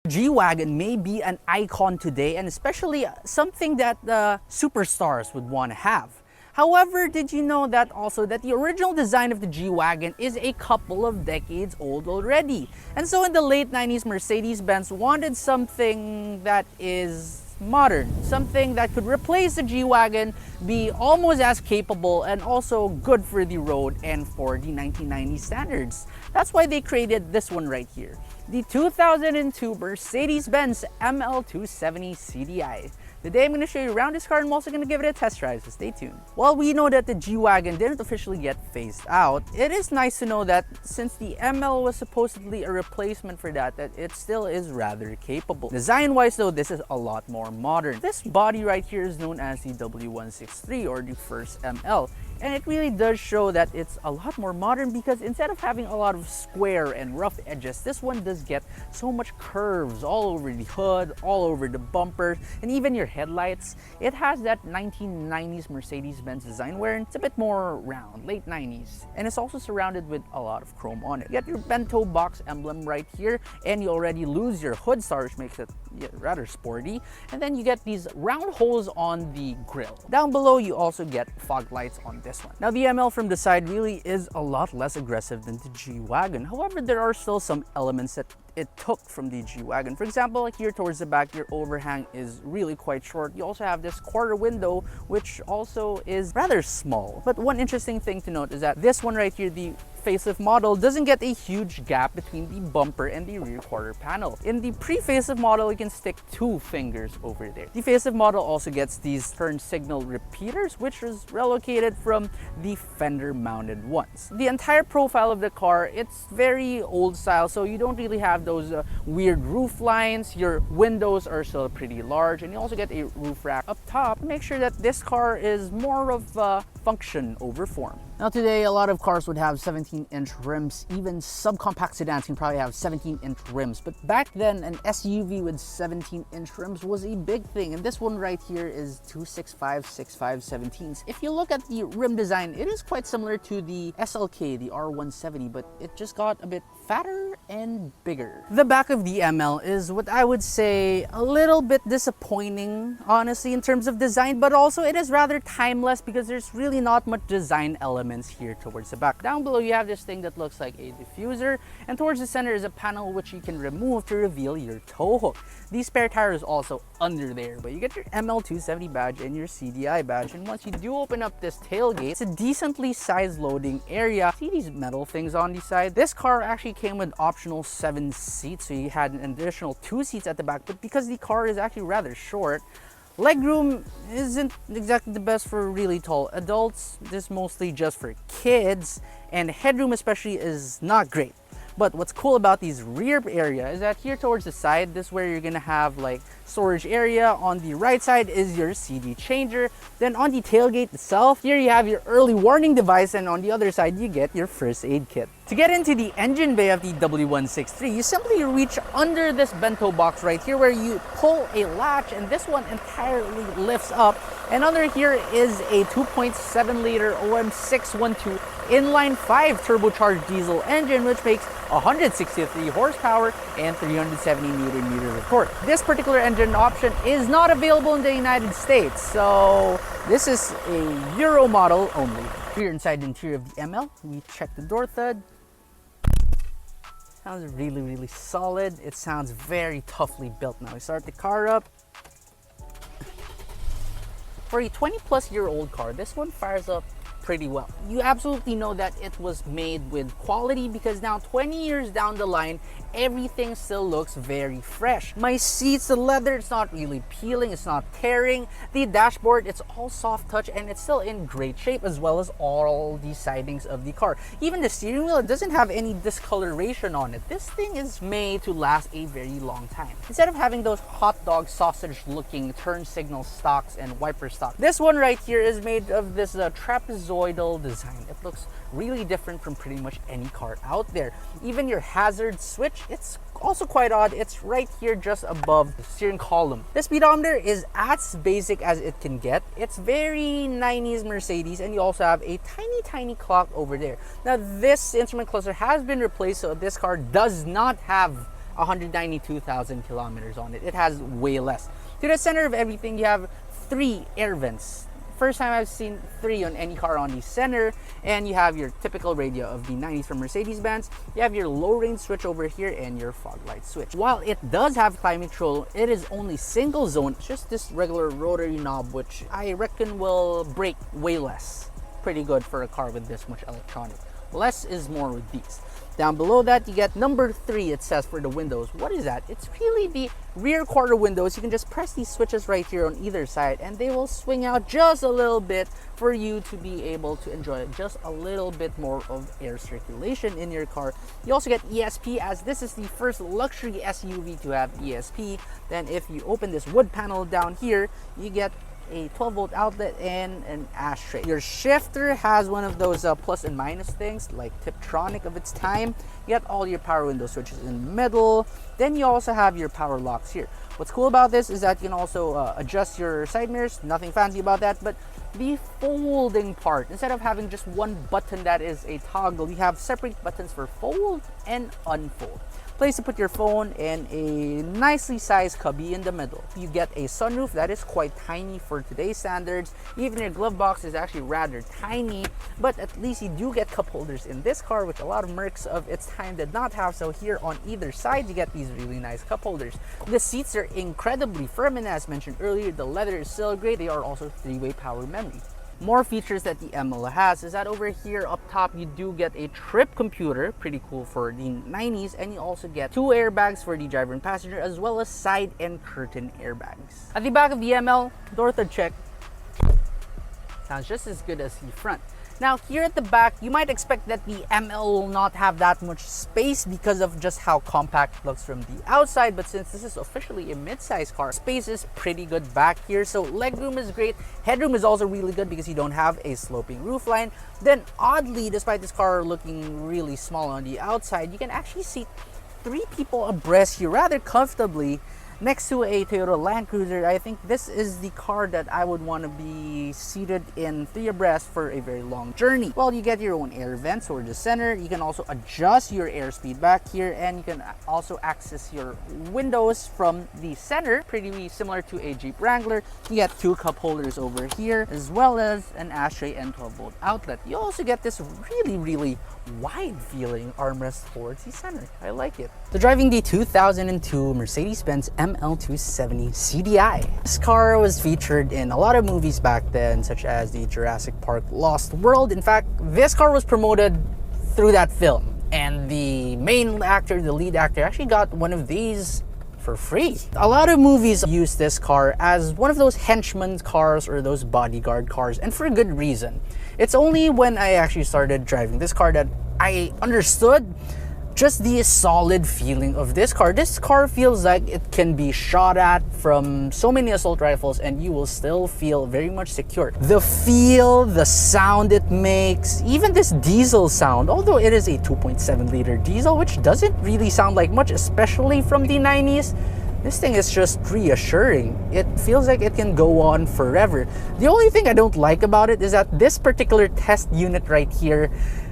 G Wagon may be an icon today, and especially something that the superstars would want to have. However, did you know that also that the original design of the G Wagon is a couple of decades old already? And so in the late 90s, Mercedes-Benz wanted something that is modern, something that could replace the G Wagon, be almost as capable, and also good for the road and for the 1990 standards. That's why they created this one right here, the 2002 Mercedes Benz ML270 CDI. Today I'm going to show you around this car, and I'm also going to give it a test drive, so stay tuned. While we know that the G Wagon didn't officially get phased out, it is nice to know that since the ML was supposedly a replacement for that it still is rather capable. Design-wise though, this is a lot more modern. This body right here is known as the W163, or the first ML. And it really does show that it's a lot more modern, because instead of having a lot of square and rough edges, this one does get so much curves all over the hood, all over the bumpers, and even your headlights. It has that 1990s Mercedes-Benz design where it's a bit more round, late 90s. And it's also surrounded with a lot of chrome on it. You get your bento box emblem right here, and you already lose your hood star, which makes it rather sporty. And then you get these round holes on the grille. Down below, you also get fog lights on this one. Now the ML from the side really is a lot less aggressive than the G Wagon. However, there are still some elements that it took from the G Wagon. For example, like here towards the back, your overhang is really quite short. You also have this quarter window, which also is rather small. But one interesting thing to note is that this one right here, the facelift model, doesn't get a huge gap between the bumper and the rear quarter panel. In the pre-facelift model, you can stick 2 fingers over there. The facelift model also gets these turn signal repeaters, which is relocated from the fender mounted ones. The entire profile of the car, it's very old style, so you don't really have those weird roof lines. Your windows are still pretty large, and you also get a roof rack up top to make sure that this car is more of function over form. Now today, a lot of cars would have 17-inch rims. Even subcompact sedans can probably have 17-inch rims. But back then, an SUV with 17-inch rims was a big thing. And this one right here is 265/65/17s. If you look at the rim design, it is quite similar to the SLK, the R170, but it just got a bit fatter and bigger. The back of the ML is what I would say a little bit disappointing, honestly, in terms of design, but also it is rather timeless because there's really not much design elements here towards the back. Down below, you have this thing that looks like a diffuser, and towards the center is a panel which you can remove to reveal your tow hook. The spare tire is also under there, but you get your ML270 badge and your CDI badge, and once you do open up this tailgate, it's a decently sized loading area. See these metal things on the side? This car actually came with optional 7 seats, so you had an additional 2 seats at the back, but because the car is actually rather short, legroom isn't exactly the best for really tall adults. This is mostly just for kids, and headroom especially is not great. But what's cool about these rear area is that here towards the side, this is where you're gonna have like storage area. On the right side is your CD changer. Then on the tailgate itself, here you have your early warning device, and on the other side, you get your first aid kit. To get into the engine bay of the W163, you simply reach under this bento box right here where you pull a latch, and this one entirely lifts up. And under here is a 2.7 liter OM612 inline 5 turbocharged diesel engine, which makes 163 horsepower and 370 Nm of torque. This particular engine option is not available in the United States, so this is a Euro model only. Here inside the interior of the ML, we check the door thud. Sounds really solid. It sounds very toughly built. Now we start the car up. For a 20-plus-year-old car, this one fires up pretty well. You absolutely know that it was made with quality, because now 20 years down the line, everything still looks very fresh. My seats, the leather, it's not really peeling, it's not tearing. The dashboard, it's all soft touch and it's still in great shape, as well as all the sidings of the car. Even the steering wheel, it doesn't have any discoloration on it. This thing is made to last a very long time. Instead of having those hot dog sausage looking turn signal stocks and wiper stock, this one right here is made of this trapezoidal design. It looks really different from pretty much any car out there. Even your hazard switch, it's also quite odd. It's right here just above the steering column. The speedometer is as basic as it can get. It's very 90s Mercedes, and you also have a tiny clock over there. Now this instrument cluster has been replaced, so this car does not have 192,000 kilometers on it. It has way less. To the center of everything, you have 3 air vents. First time I've seen 3 on any car on the center. And you have your typical radio of the 90s from Mercedes Benz. You have your low range switch over here and your fog light switch. While it does have climate control, it is only single zone. It's just this regular rotary knob, which I reckon will break way less. Pretty good for a car with this much electronic. Less is more with these. Down below that, you get number 3, it says, for the windows. What is that? It's really the rear quarter windows. You can just press these switches right here on either side and they will swing out just a little bit for you to be able to enjoy just a little bit more of air circulation in your car. You also get ESP, as this is the first luxury SUV to have ESP. Then if you open this wood panel down here, you get a 12-volt outlet and an ashtray. Your shifter has one of those plus and minus things like Tiptronic of its time. You got all your power window switches in the middle. Then you also have your power locks here. What's cool about this is that you can also adjust your side mirrors. Nothing fancy about that, but the folding part, instead of having just one button that is a toggle, you have separate buttons for fold and unfold. Place to put your phone and a nicely sized cubby in the middle. You get a sunroof that is quite tiny for today's standards. Even your glove box is actually rather tiny, but at least you do get cup holders in this car, which a lot of Mercs of its time did not have. So here on either side, you get these really nice cup holders. The seats are incredibly firm, and as mentioned earlier, the leather is still great. They are also 3-way power memory. More features that the ML has is that over here up top you do get a trip computer, pretty cool for the 90s, and you also get 2 airbags for the driver and passenger, as well as side and curtain airbags. At the back of the ML, door third check. Sounds just as good as the front. Now here at the back, you might expect that the ML will not have that much space because of just how compact it looks from the outside, but since this is officially a mid-size car, space is pretty good back here. So legroom is great. Headroom is also really good because you don't have a sloping roofline. Then oddly, despite this car looking really small on the outside, you can actually seat 3 people abreast here rather comfortably. Next to a Toyota Land Cruiser, I think this is the car that I would want to be seated in 3 abreast for a very long journey. Well, you get your own air vents over the center. You can also adjust your airspeed back here, and you can also access your windows from the center, pretty similar to a Jeep Wrangler. You get 2 cup holders over here, as well as an ashtray and 12-volt outlet. You also get this really wide feeling armrest towards the center. I like it. So driving the 2002 Mercedes Benz ML270 CDI. This car was featured in a lot of movies back then, such as the Jurassic Park Lost World. In fact, this car was promoted through that film, and the main actor, the lead actor, actually got one of these for free. A lot of movies use this car as one of those henchman cars or those bodyguard cars, and for a good reason. It's only when I actually started driving this car that I understood just the solid feeling of this car. This car feels like it can be shot at from so many assault rifles and you will still feel very much secure. The feel, the sound it makes, even this diesel sound, although it is a 2.7 liter diesel, which doesn't really sound like much, especially from the 90s, this thing is just reassuring. It feels like it can go on forever. The only thing I don't like about it is that this particular test unit right here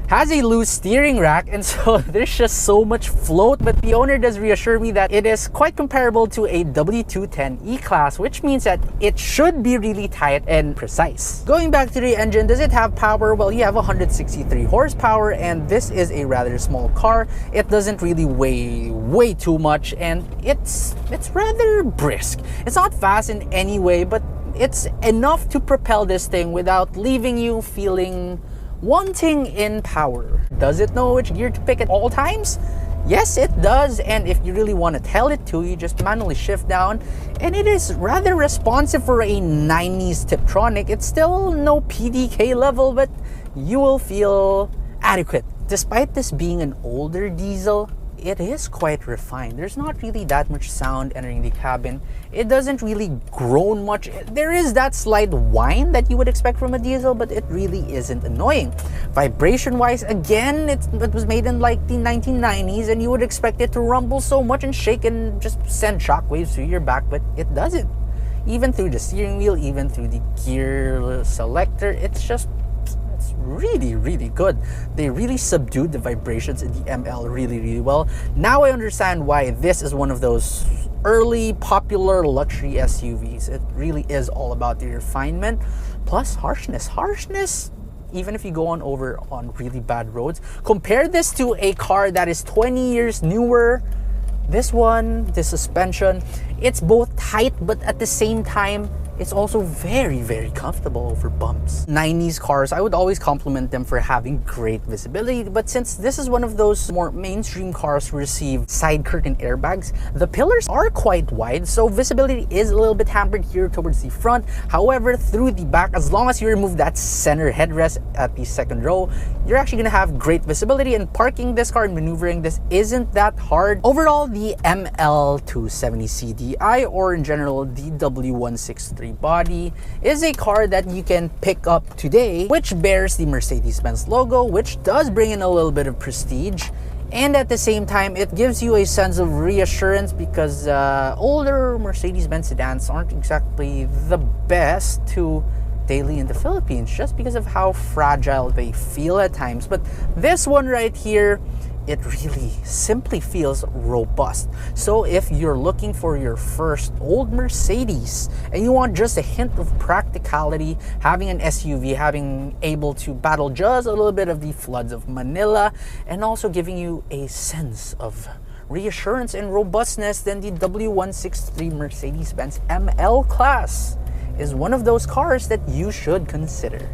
has a loose steering rack, and so there's just so much float, but the owner does reassure me that it is quite comparable to a W210 Class, which means that it should be really tight and precise. Going back to the engine, does it have power? Well, you have 163 horsepower, and this is a rather small car. It doesn't really weigh way too much, and it's rather brisk. It's not fast in any way, but it's enough to propel this thing without leaving you feeling wanting in power. Does it know which gear to pick at all times? Yes, it does, and if you really want to tell it to, you just manually shift down, and it is rather responsive for a 90s Tiptronic. It's still no PDK level, but you will feel adequate. Despite this being an older diesel, it is quite refined. There's not really that much sound entering the cabin. It doesn't really groan much. There is that slight whine that you would expect from a diesel, but it really isn't annoying. Vibration-wise, again, it was made in like the 1990s, and you would expect it to rumble so much and shake and just send shockwaves through your back, but it doesn't. Even through the steering wheel, even through the gear selector, it's really good. They really subdued the vibrations in the ML really well. Now I understand why this is one of those early popular luxury SUVs. It really is all about the refinement plus harshness. Even if you go on really bad roads, compare this to a car that is 20 years newer. This suspension, it's both tight, but at the same time, it's also very comfortable over bumps. 90s cars, I would always compliment them for having great visibility, but since this is one of those more mainstream cars to receive side curtain airbags, the pillars are quite wide, so visibility is a little bit hampered here towards the front. However, through the back, as long as you remove that center headrest at the second row, you're actually gonna have great visibility, and parking this car and maneuvering this isn't that hard. Overall, the ML270 CDI, or in general, the W163 body, is a car that you can pick up today, which bears the Mercedes Benz logo, which does bring in a little bit of prestige, and at the same time it gives you a sense of reassurance because older Mercedes Benz sedans aren't exactly the best to daily in the Philippines just because of how fragile they feel at times. But this one right here, it really simply feels robust. So if you're looking for your first old Mercedes and you want just a hint of practicality, having an SUV, having able to battle just a little bit of the floods of Manila, and also giving you a sense of reassurance and robustness, then the W163 Mercedes Benz ML Class is one of those cars that you should consider.